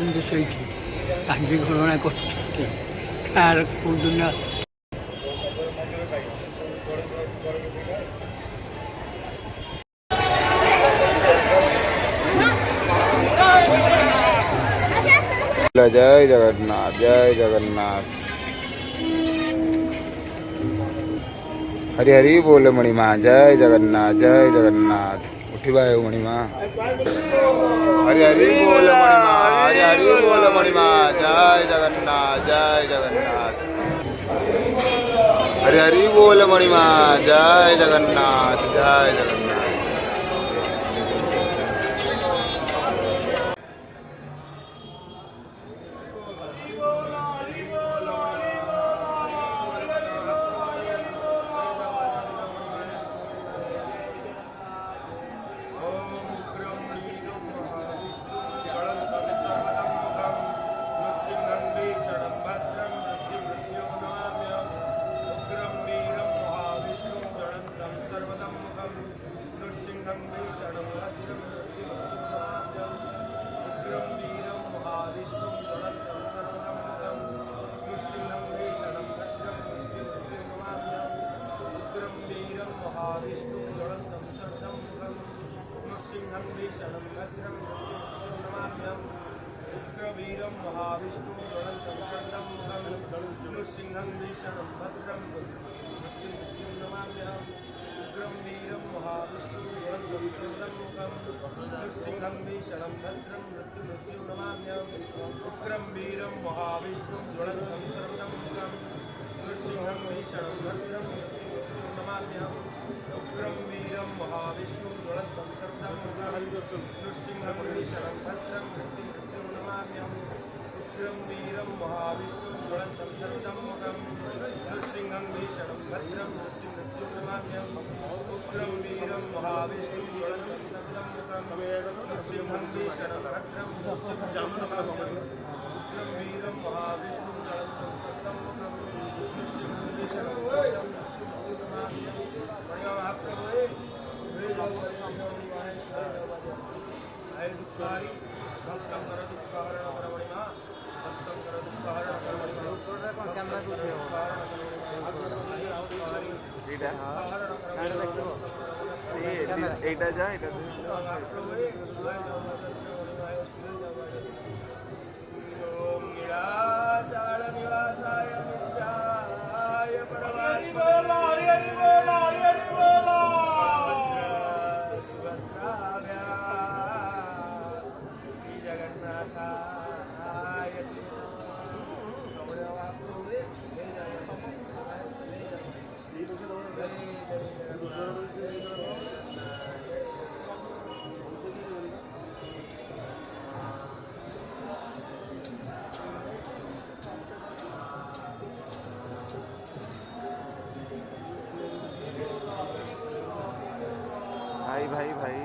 ପର୍ଯ୍ୟନ୍ତ ଶୋଇଛି କାଞ୍ଜି ଗଣନା କରୁଛନ୍ତି କାହାର କେଉଁଦିନ जय जगन्नाथ जय जगन्नाथ। हरि हरि बोल मणिमा जय जगन्नाथ जय जगन्नाथ। उठिबा मणिमा हरि हरि बोल मणिमा हरि हरि बोल मणिमा जय जगन्नाथ जय जगन्नाथ। हरि हरि बोल मणिमा जय जगन्नाथ जय जगन्नाथ। वीरं महाविष्णु ज्वलन्तं शरणं नृसिंहं भीषणं भद्रं मृत्युं नमाम्यहम् उग्रं वीरं महाविष्णु ज्वलन्तं शरणं नृसिंहं भीषणं भद्रं मृत्युं नमाम्यहम् उग्रं वीरं महाविष्णु ज्वलन्तं शरणं नृसिंहं भीषणं भद्रं मृत्युं नमाम्यहम् उग्रं वीरं महाविष्णु ज्वलन्तं शरणं नृसिंहं भीषणं भद्रं मृत्युं नमाम्यहम् उग्रं वीरं महाविष्णु ज्वलन्तं सर्वतममुखं नृसिंहं भीषणं भद्रं मृत्युं नमाम्यहम् उग्रं वीरं महाविष्णु ज्वलन्तं सर्वतममुखं नृसिंहं भीषणं भद्रं मृत्युं नमाम्यहम् उग्रं वीरं महाविष्णु ज्वलन्तं सर्वतममुखं नृसिंहं भीषणं भद्रं मृत्युं नमाम्यहम् दुःखारी भक्तं कर दुःखहरण परमणिमा भक्तं कर दुःखहरण এইটা যা এটা ओम निराचार निवासाय नित्याय परमात्मने बोलो हरि हरि बोलो हरि हरि बोलो सुभद्राभ्या श्री जगन्नाथाय भाई भाई भाई